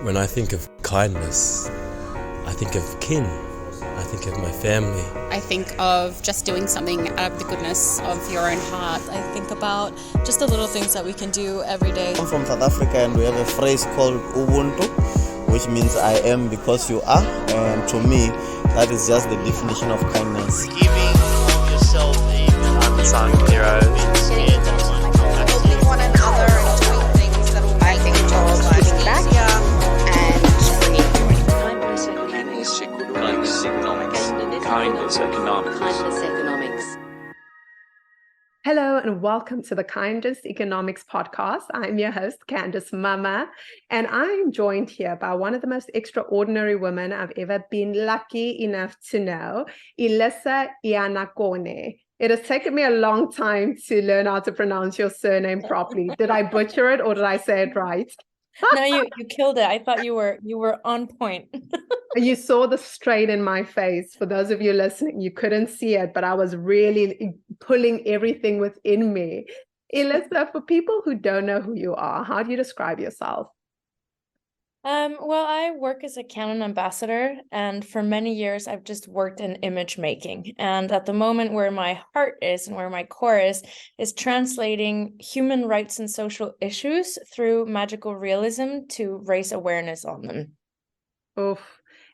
When I think of kindness, I think of kin. I think of my family. I think of just doing something out of the goodness of your own heart. I think about just the little things that we can do every day. I'm from South Africa and we have a phrase called Ubuntu, which means I am because you are. And to me, that is just the definition of kindness. Giving of yourself even unsung heroes. Helping one another and doing things that will make your life easier and bringing joy. Kindness economics. Hello and welcome to the Kindness Economics podcast. I'm your host, Candice Mama, and I'm joined here by one of the most extraordinary women I've ever been lucky enough to know, Elisa Iannaccone. It has taken me a long time to learn how to pronounce your surname properly. Did I butcher it or did I say it right? No, you killed it. I thought you were on point. You saw the strain in my face. For those of you listening, you couldn't see it, but I was really pulling everything within me. Elisa, for people who don't know who you are, how do you describe yourself? Well, I work as a Canon ambassador, and for many years I've just worked in image making. And at the moment, where my heart is and where my core is translating human rights and social issues through magical realism to raise awareness on them. Oof.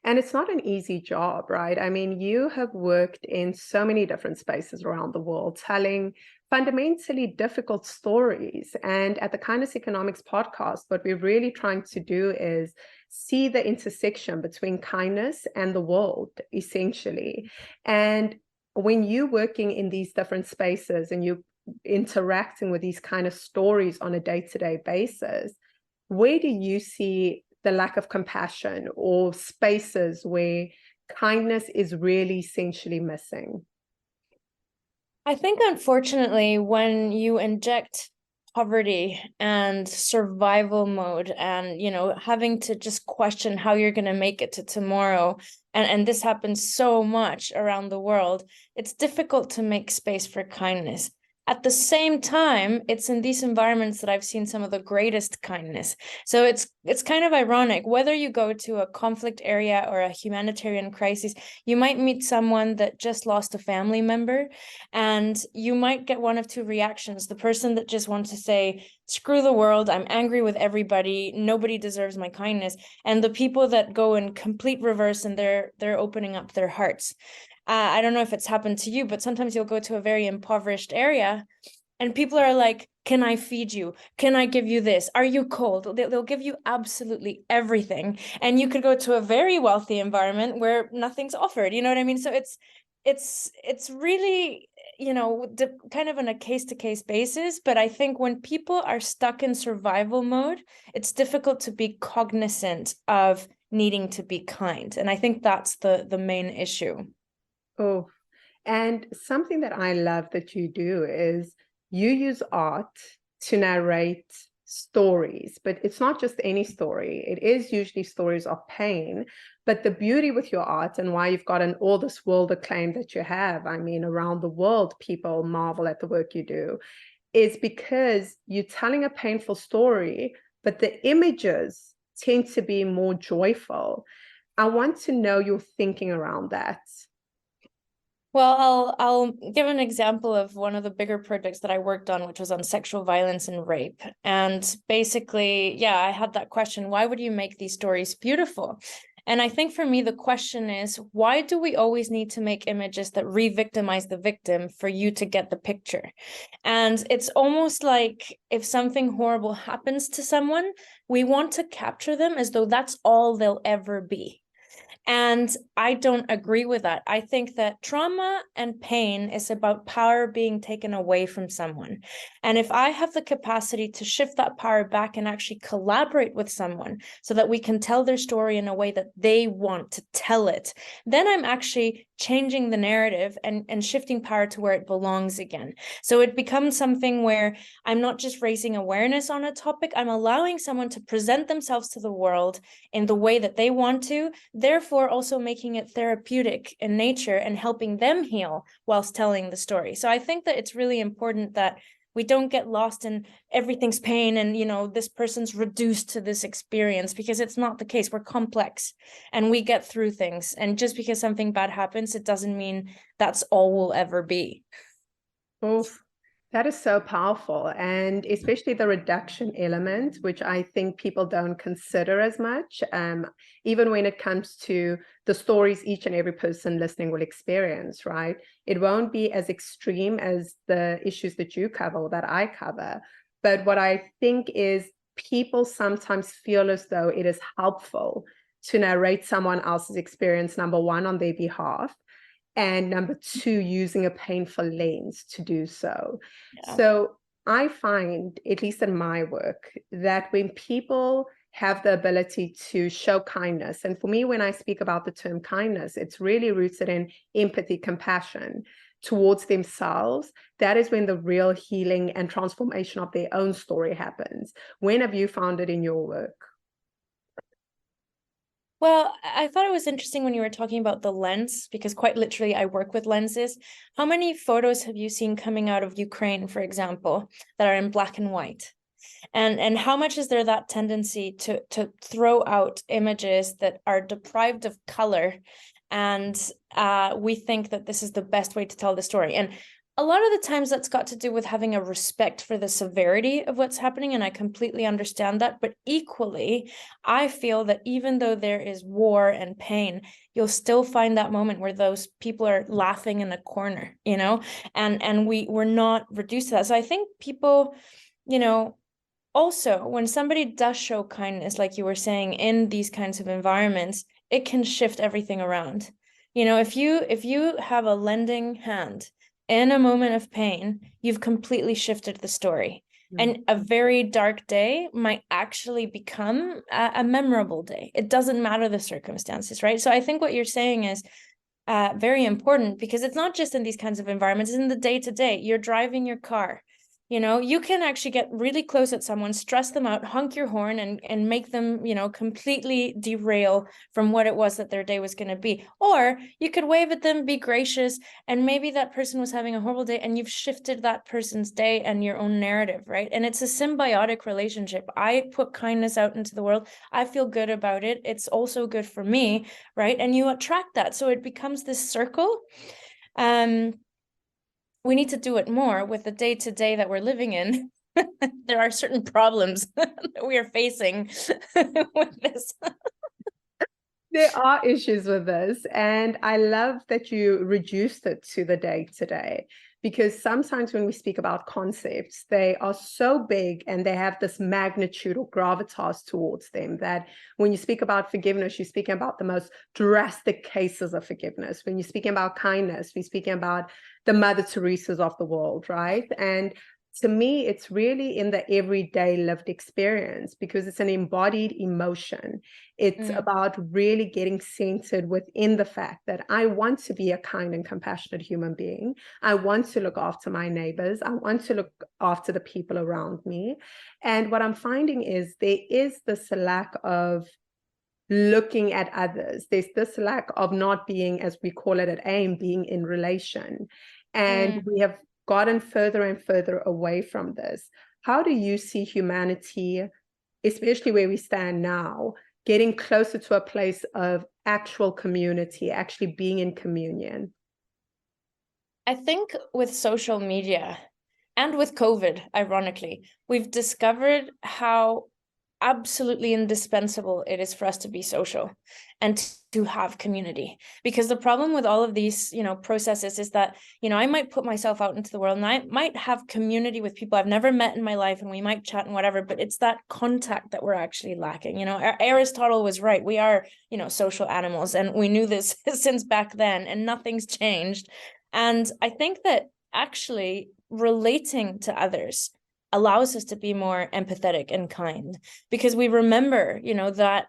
And it's not an easy job, right? I mean, you have worked in so many different spaces around the world, telling fundamentally difficult stories. And at the Kindness Economics podcast, what we're really trying to do is see the intersection between kindness and the world, essentially. And when you're working in these different spaces and you're interacting with these kind of stories on a day-to-day basis, where do you see the lack of compassion or spaces where kindness is really essentially missing? I think, unfortunately, when you inject poverty and survival mode and, having to just question how you're going to make it to tomorrow, and this happens so much around the world, it's difficult to make space for kindness. At the same time, it's in these environments that I've seen some of the greatest kindness. So it's kind of ironic. Whether you go to a conflict area or a humanitarian crisis, you might meet someone that just lost a family member, and you might get one of two reactions. The person that just wants to say, screw the world, I'm angry with everybody, nobody deserves my kindness. And the people that go in complete reverse and they're opening up their hearts. I don't know if it's happened to you, but sometimes you'll go to a very impoverished area and people are like, can I feed you? Can I give you this? Are you cold? They'll give you absolutely everything. And you could go to a very wealthy environment where nothing's offered. You know what I mean? So it's really, kind of on a case-to-case basis. But I think when people are stuck in survival mode, it's difficult to be cognizant of needing to be kind. And I think that's the main issue. Oh, and something that I love that you do is you use art to narrate stories, but it's not just any story. It is usually stories of pain. But the beauty with your art and why you've gotten all this world acclaim that you have, I mean, around the world, people marvel at the work you do, is because you're telling a painful story, but the images tend to be more joyful. I want to know your thinking around that. Well, I'll give an example of one of the bigger projects that I worked on, which was on sexual violence and rape. And basically, I had that question, why would you make these stories beautiful? And I think for me, the question is, why do we always need to make images that re-victimize the victim for you to get the picture? And it's almost like if something horrible happens to someone, we want to capture them as though that's all they'll ever be. And I don't agree with that. I think that trauma and pain is about power being taken away from someone. And if I have the capacity to shift that power back and actually collaborate with someone so that we can tell their story in a way that they want to tell it, then I'm actually changing the narrative and shifting power to where it belongs again. So it becomes something where I'm not just raising awareness on a topic, I'm allowing someone to present themselves to the world in the way that they want to, therefore also making it therapeutic in nature and helping them heal whilst telling the story. So I think that it's really important that We don't get lost in everything's pain and, you know, this person's reduced to this experience, because it's not the case. We're complex and we get through things. And just because something bad happens, it doesn't mean that's all we'll ever be. Oof, that is so powerful. And especially the reduction element, which I think people don't consider as much, even when it comes to the stories each and every person listening will experience, right? It won't be as extreme as the issues that you cover or that I cover. But what I think is people sometimes feel as though it is helpful to narrate someone else's experience, number one, on their behalf, and number two, using a painful lens to do so. Yeah. So I find, at least in my work, that when people have the ability to show kindness, and for me, when I speak about the term kindness, it's really rooted in empathy, compassion towards themselves. That is when the real healing and transformation of their own story happens. When have you found it in your work? Well, I thought it was interesting when you were talking about the lens, because quite literally I work with lenses. How many photos have you seen coming out of Ukraine, for example, that are in black and white? And how much is there that tendency to throw out images that are deprived of color, and we think that this is the best way to tell the story? And a lot of the times that's got to do with having a respect for the severity of what's happening, and I completely understand that. But equally, I feel that even though there is war and pain, you'll still find that moment where those people are laughing in a corner, you know, and we're not reduced to that. So I think people, you know, also, when somebody does show kindness, like you were saying, in these kinds of environments, it can shift everything around. You know, if you have a lending hand in a moment of pain, you've completely shifted the story. And a very dark day might actually become a memorable day. It doesn't matter the circumstances, right? So I think what you're saying is very important, because it's not just in these kinds of environments, it's in the day-to-day. You're driving your car. You know, you can actually get really close at someone, stress them out, honk your horn, and make them, you know, completely derail from what it was that their day was going to be. Or you could wave at them, be gracious, and maybe that person was having a horrible day and you've shifted that person's day and your own narrative, right? And it's a symbiotic relationship. I put kindness out into the world. I feel good about it. It's also good for me, right? And you attract that. So it becomes this circle. We need to do it more with the day-to-day that we're living in. There are certain problems that we are facing with this. There are issues with this, and I love that you reduced it to the day-to-day, because sometimes when we speak about concepts, they are so big and they have this magnitude or gravitas towards them that when you speak about forgiveness, you're speaking about the most drastic cases of forgiveness. When you're speaking about kindness, we're speaking about the Mother Teresa's of the world, right? And to me, it's really in the everyday lived experience, because it's an embodied emotion. It's about really getting centered within the fact that I want to be a kind and compassionate human being. I want to look after my neighbors. I want to look after the people around me. And what I'm finding is there is this lack of looking at others. There's this lack of not being, as we call it at AIM, being in relation. And we have gotten further and further away from this. How do you see humanity, especially where we stand now, getting closer to a place of actual community, actually being in communion? I think with social media and with COVID, ironically, we've discovered how absolutely indispensable it is for us to be social and to have community. Because the problem with all of these, you know, processes is that, you know, I might put myself out into the world and I might have community with people I've never met in my life, and we might chat and whatever, but it's that contact that we're actually lacking. You know, Aristotle was right. We are, you know, social animals, and we knew this since back then, and nothing's changed. And I think that actually relating to others allows us to be more empathetic and kind, because we remember, you know, that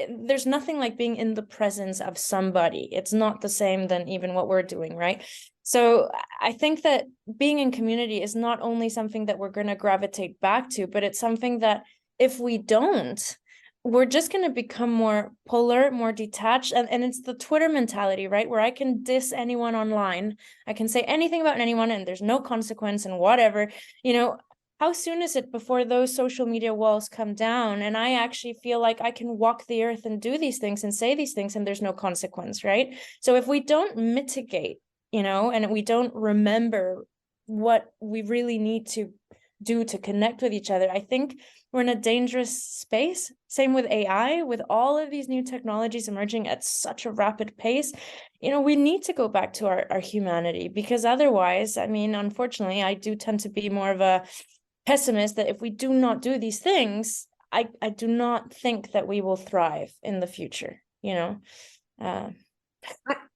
there's nothing like being in the presence of somebody. It's not the same than even what we're doing, right? So I think that being in community is not only something that we're going to gravitate back to, but it's something that if we don't, we're just going to become more polar, more detached. And it's the Twitter mentality, right? Where I can diss anyone online. I can say anything about anyone and there's no consequence and whatever. How soon is it before those social media walls come down and I actually feel like I can walk the earth and do these things and say these things and there's no consequence, right? So if we don't mitigate, and we don't remember what we really need to do to connect with each other, I think we're in a dangerous space. Same with AI, with all of these new technologies emerging at such a rapid pace. We need to go back to our humanity, because otherwise, I mean, unfortunately, I do tend to be more of a pessimist that if we do not do these things, I do not think that we will thrive in the future,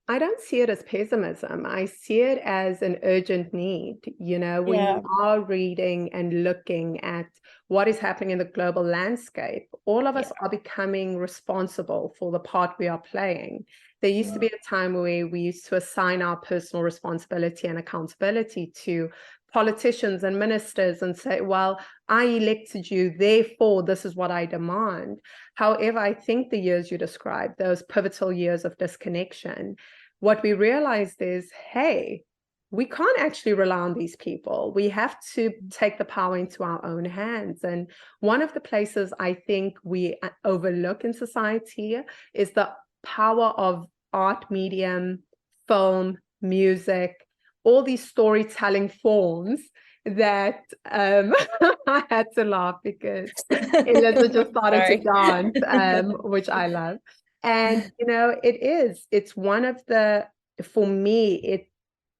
I don't see it as pessimism. I see it as an urgent need. When you are reading and looking at what is happening in the global landscape, all of us are becoming responsible for the part we are playing. There used to be a time where we used to assign our personal responsibility and accountability to politicians and ministers and say, well, I elected you, therefore this is what I demand. However, I think the years you described, those pivotal years of disconnection, what we realized is, hey, we can't actually rely on these people. We have to take the power into our own hands. And one of the places I think we overlook in society is the power of art medium, film, music, all these storytelling forms that I had to laugh because Elisa just started to dance, which I love. And, it's one of for me, it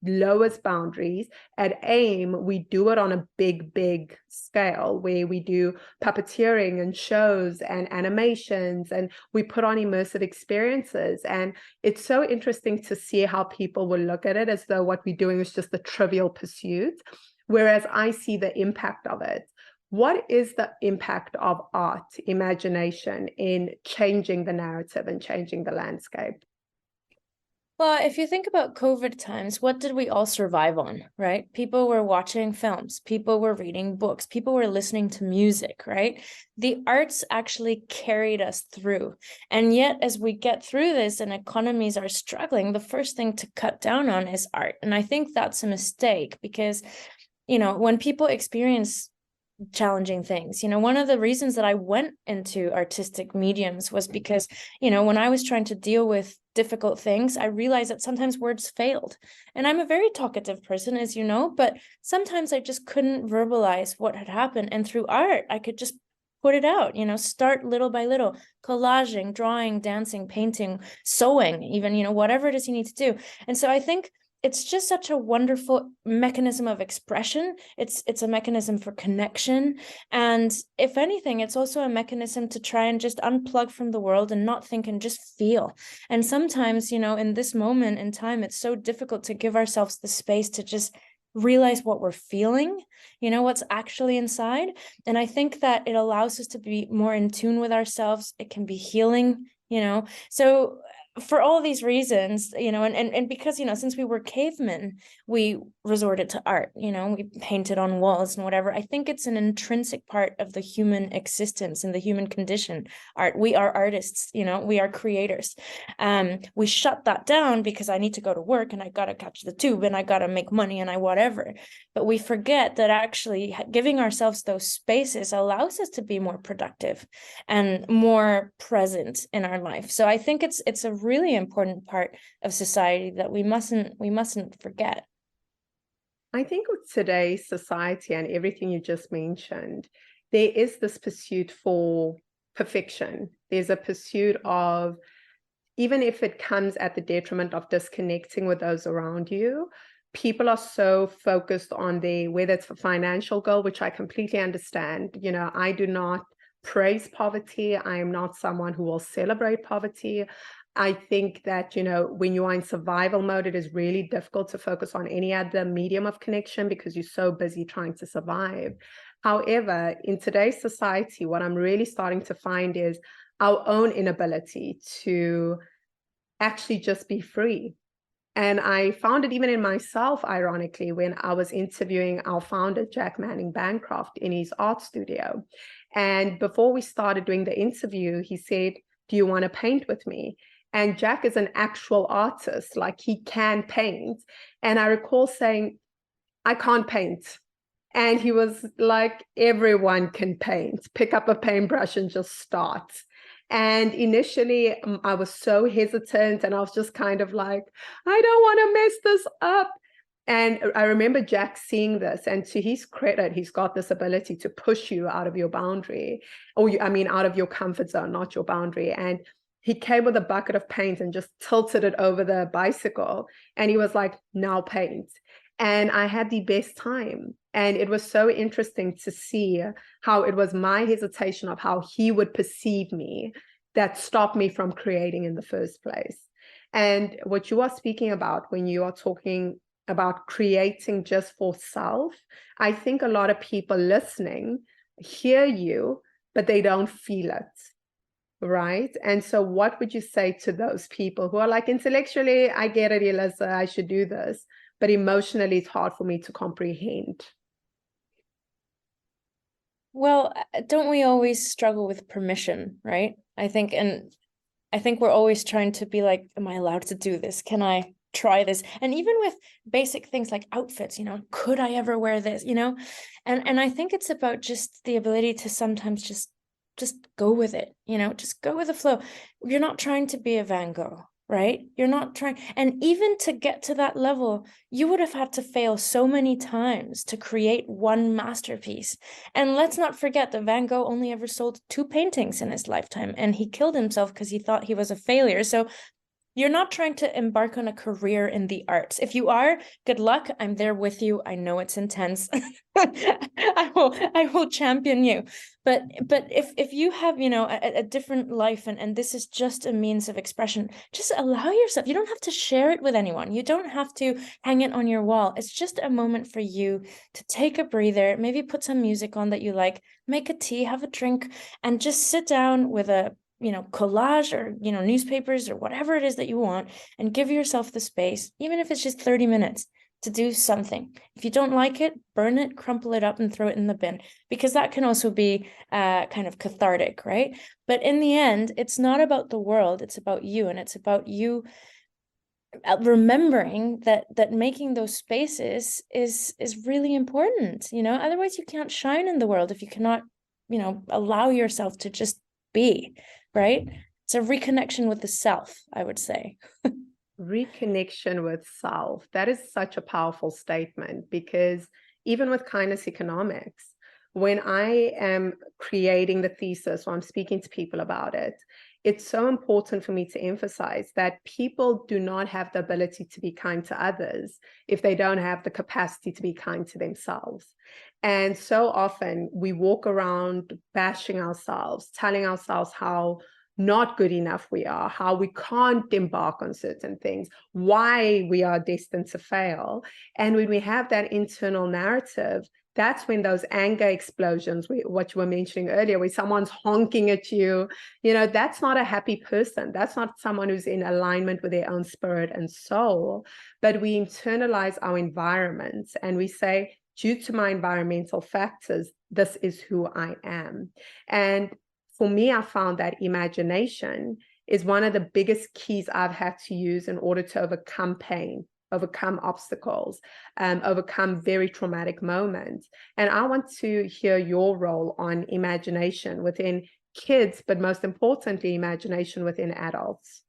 lowest boundaries. At AIM, we do it on a big scale where we do puppeteering and shows and animations, and we put on immersive experiences. And it's so interesting to see how people will look at it as though what we're doing is just a trivial pursuit, whereas I see the impact of it. What is the impact of art, imagination in changing the narrative and changing the landscape? Well, if you think about COVID times, what did we all survive on, right? People were watching films, people were reading books, people were listening to music, right? The arts actually carried us through. And yet, as we get through this and economies are struggling, the first thing to cut down on is art. And I think that's a mistake because, when people experience challenging things, one of the reasons that I went into artistic mediums was because, when I was trying to deal with difficult things, I realized that sometimes words failed. And I'm a very talkative person, as you know, but sometimes I just couldn't verbalize what had happened. And through art, I could just put it out, start little by little, collaging, drawing, dancing, painting, sewing, even, whatever it is you need to do. And so I think it's just such a wonderful mechanism of expression. It's a mechanism for connection. And if anything, it's also a mechanism to try and just unplug from the world and not think and just feel. And sometimes, in this moment in time, it's so difficult to give ourselves the space to just realize what we're feeling, what's actually inside. And I think that it allows us to be more in tune with ourselves. It can be healing, so for all these reasons, and because, since we were cavemen, we resorted to art, we painted on walls and whatever. I think it's an intrinsic part of the human existence and the human condition. Art, we are artists, we are creators. We shut that down because I need to go to work and I got to catch the tube and I got to make money and I whatever. But we forget that actually giving ourselves those spaces allows us to be more productive and more present in our life. So I think it's a really important part of society that we mustn't forget. I think with today's society and everything you just mentioned, there is this pursuit for perfection. There's a pursuit of, even if it comes at the detriment of disconnecting with those around you, people are so focused on whether it's a financial goal, which I completely understand. I do not praise poverty. I am not someone who will celebrate poverty. I think that, when you are in survival mode, it is really difficult to focus on any other medium of connection because you're so busy trying to survive. However, in today's society, what I'm really starting to find is our own inability to actually just be free. And I found it even in myself, ironically, when I was interviewing our founder, Jack Manning Bancroft, in his art studio. And before we started doing the interview, he said, "Do you want to paint with me?" And Jack is an actual artist, like he can paint. And I recall saying, "I can't paint." And he was like, "Everyone can paint. Pick up a paintbrush and just start." And initially, I was so hesitant, and I was just kind of like, "I don't want to mess this up." And I remember Jack seeing this, and to his credit, he's got this ability to push you out of your boundary, or out of your comfort zone, not your boundary. And he came with a bucket of paint and just tilted it over the bicycle. And he was like, "Now paint." And I had the best time. And it was so interesting to see how it was my hesitation of how he would perceive me that stopped me from creating in the first place. And what you are speaking about when you are talking about creating just for self, I think a lot of people listening hear you, but they don't feel it, right? And so what would you say to those people who are like, intellectually, I get it, Elisa, I should do this, but emotionally, it's hard for me to comprehend? Well, don't we always struggle with permission, right? I think we're always trying to be like, am I allowed to do this? Can I try this? And even with basic things like outfits, could I ever wear this? And I think it's about just the ability to sometimes just go with it, just go with the flow. You're not trying to be a Van Gogh, right? You're not trying. And even to get to that level, you would have had to fail so many times to create one masterpiece. And let's not forget that Van Gogh only ever sold 2 paintings in his lifetime, and he killed himself because he thought he was a failure. So you're not trying to embark on a career in the arts. If you are, good luck. I'm there with you. I know it's intense. I will champion you. But if you have, a different life, and this is just a means of expression, just allow yourself. You don't have to share it with anyone. You don't have to hang it on your wall. It's just a moment for you to take a breather, maybe put some music on that you like, make a tea, have a drink, and just sit down with a collage or, newspapers or whatever it is that you want, and give yourself the space, even if it's just 30 minutes, to do something. If you don't like it, burn it, crumple it up, and throw it in the bin, because that can also be kind of cathartic, right? But in the end, it's not about the world, it's about you, and it's about you remembering that making those spaces is really important. Otherwise you can't shine in the world if you cannot, allow yourself to just be. Right? It's a reconnection with the self, I would say. Reconnection with self. That is such a powerful statement, because even with kindness economics, when I am creating the thesis or I'm speaking to people about it, it's so important for me to emphasize that people do not have the ability to be kind to others if they don't have the capacity to be kind to themselves. And so often we walk around bashing ourselves, telling ourselves how not good enough we are, how we can't embark on certain things, why we are destined to fail. And when we have that internal narrative, that's when those anger explosions, what you were mentioning earlier, where someone's honking at you, that's not a happy person. That's not someone who's in alignment with their own spirit and soul. But we internalize our environment and we say, due to my environmental factors, this is who I am. And for me, I found that imagination is one of the biggest keys I've had to use in order to overcome pain, overcome obstacles, overcome very traumatic moments. And I want to hear your role on imagination within kids, but most importantly, imagination within adults.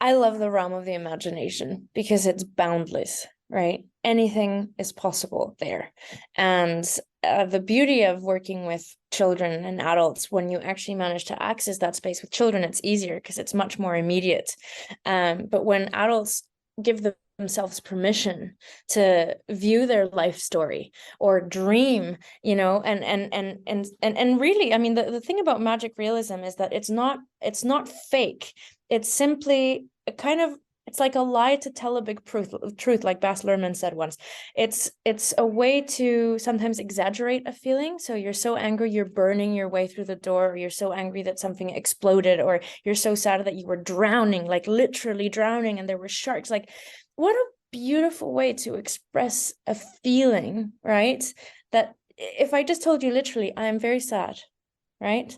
I love the realm of the imagination because it's boundless, right? Anything is possible there. And the beauty of working with children and adults, when you actually manage to access that space with children, it's easier because it's much more immediate. But when adults give themselves permission to view their life story or dream, and really, I mean, the thing about magic realism is that it's not fake. It's simply a kind of, it's like a lie to tell a big truth, like Baz Luhrmann said once. It's a way to sometimes exaggerate a feeling. So you're so angry, you're burning your way through the door, or you're so angry that something exploded, or you're so sad that you were drowning, like literally drowning, and there were sharks. Like, what a beautiful way to express a feeling, right? That if I just told you literally, I am very sad, right?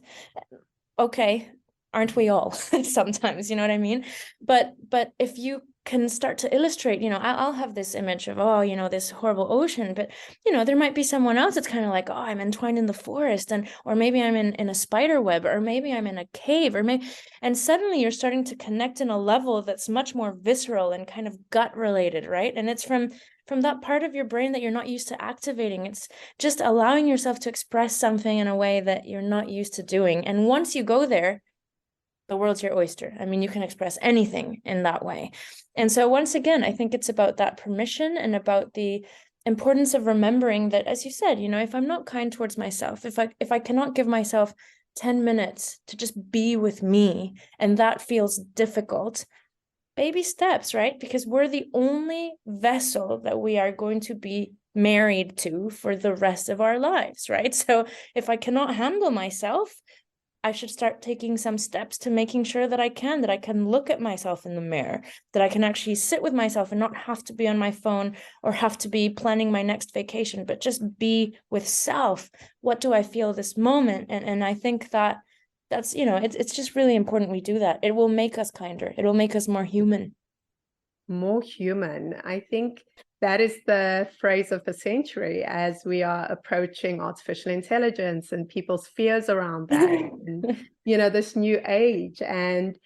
Okay, aren't we all sometimes, you know what I mean? But if you can start to illustrate, I'll have this image of, oh, this horrible ocean, but there might be someone else that's kind of like, oh, I'm entwined in the forest, or maybe I'm in a spider web, or maybe I'm in a cave, and suddenly you're starting to connect in a level that's much more visceral and kind of gut related, right? And it's from that part of your brain that you're not used to activating. It's just allowing yourself to express something in a way that you're not used to doing. And once you go there, the world's your oyster. I mean, you can express anything in that way. And so once again, I think it's about that permission and about the importance of remembering that, as you said, if I'm not kind towards myself, if I cannot give myself 10 minutes to just be with me, and that feels difficult, baby steps, right? Because we're the only vessel that we are going to be married to for the rest of our lives, right? So if I cannot handle myself, I should start taking some steps to making sure that I can look at myself in the mirror, that I can actually sit with myself and not have to be on my phone or have to be planning my next vacation, but just be with self. What do I feel this moment? And I think that's, it's just really important we do that. It will make us kinder. It will make us more human. More human. I think that is the phrase of the century as we are approaching artificial intelligence and people's fears around that, and, this new age. And,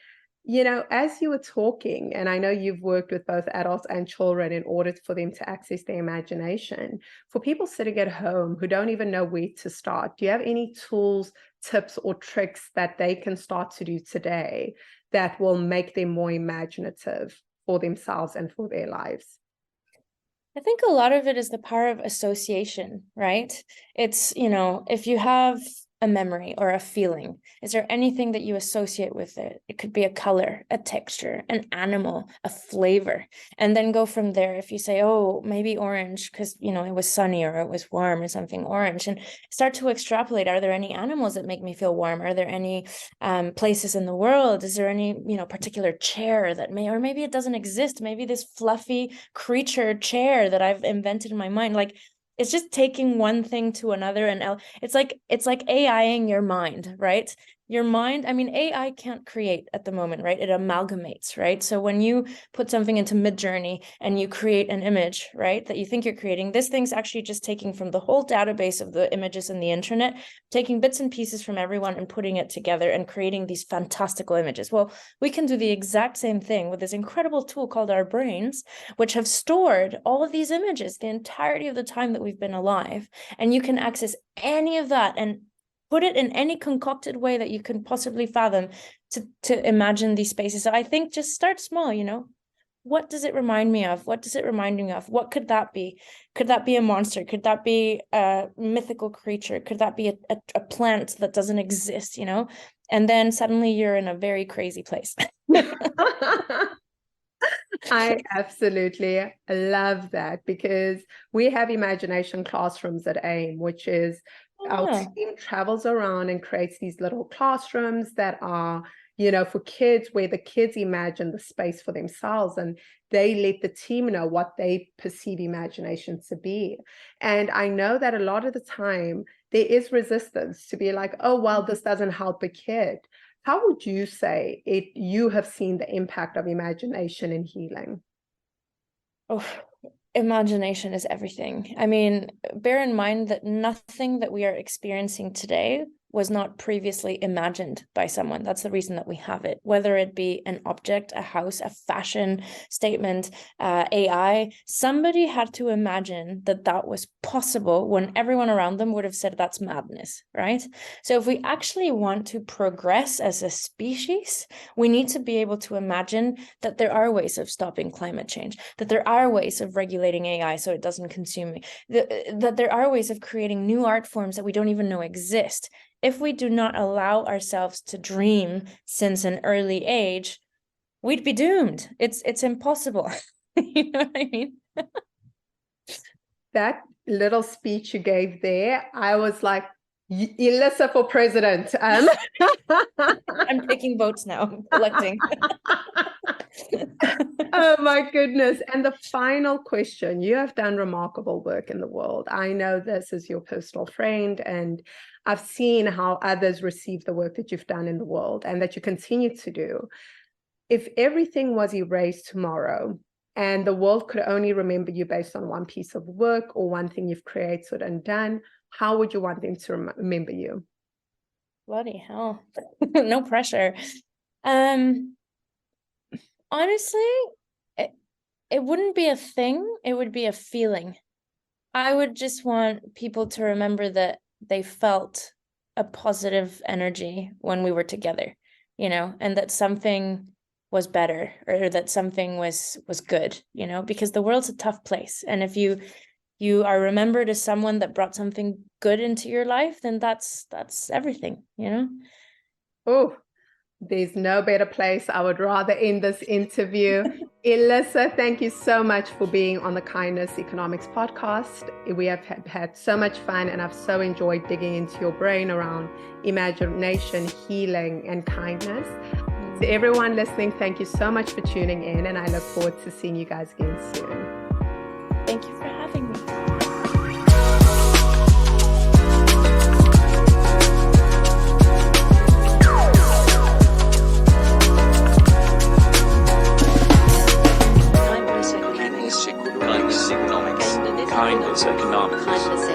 as you were talking, and I know you've worked with both adults and children in order for them to access their imagination, for people sitting at home who don't even know where to start, do you have any tools, tips, or tricks that they can start to do today that will make them more imaginative for themselves and for their lives? I think a lot of it is the power of association, right? It's, if you have a memory or a feeling, is there anything that you associate with it? It could be a color, a texture, an animal, a flavor, and then go from there. If you say, oh, maybe orange because, it was sunny or it was warm or something orange, and start to extrapolate. Are there any animals that make me feel warm? Are there any places in the world? Is there any, particular chair that or maybe it doesn't exist. Maybe this fluffy creature chair that I've invented in my mind, like, it's just taking one thing to another, and it's like AIing your mind, right? Your mind, I mean, AI can't create at the moment, right? It amalgamates, right? So when you put something into Midjourney and you create an image, right, that you think you're creating, this thing's actually just taking from the whole database of the images in the internet, taking bits and pieces from everyone and putting it together and creating these fantastical images. Well, we can do the exact same thing with this incredible tool called our brains, which have stored all of these images the entirety of the time that we've been alive. And you can access any of that and put it in any concocted way that you can possibly fathom to imagine these spaces. So I think just start small, What does it remind me of? What does it remind me of? What could that be? Could that be a monster? Could that be a mythical creature? Could that be a plant that doesn't exist, And then suddenly you're in a very crazy place. I absolutely love that, because we have imagination classrooms at AIM, which is our team travels around and creates these little classrooms that are, for kids, where the kids imagine the space for themselves and they let the team know what they perceive imagination to be. And I know that a lot of the time there is resistance to be like, oh, well, this doesn't help a kid. How would you say you have seen the impact of imagination in healing? Oh, imagination is everything. I mean, bear in mind that nothing that we are experiencing today was not previously imagined by someone. That's the reason that we have it, whether it be an object, a house, a fashion statement, AI. Somebody had to imagine that that was possible when everyone around them would have said that's madness, right? So if we actually want to progress as a species, we need to be able to imagine that there are ways of stopping climate change, that there are ways of regulating AI so it doesn't consume me, that there are ways of creating new art forms that we don't even know exist. If we do not allow ourselves to dream since an early age, we'd be doomed. It's impossible. You know what I mean? That little speech you gave there, I was like, Elisa for president. I'm taking votes now, I'm electing. Oh my goodness. And the final question, you have done remarkable work in the world. I know this as your personal friend, and I've seen how others receive the work that you've done in the world and that you continue to do. If everything was erased tomorrow and the world could only remember you based on one piece of work or one thing you've created and done, how would you want them to remember you? Bloody hell. No pressure. Honestly, it wouldn't be a thing, it would be a feeling. I would just want people to remember that they felt a positive energy when we were together, you know, and that something was better, or that something was good, you know, because the world's a tough place. And if you are remembered as someone that brought something good into your life, then that's everything, you know. Oh, there's no better place. I would rather end this interview. Elisa, thank you so much for being on the Kindness Economics podcast. We have had so much fun, and I've so enjoyed digging into your brain around imagination, healing, and kindness. To everyone listening, thank you so much for tuning in, and I look forward to seeing you guys again soon. Thank you for having me. Kindness economics. Kindness economics.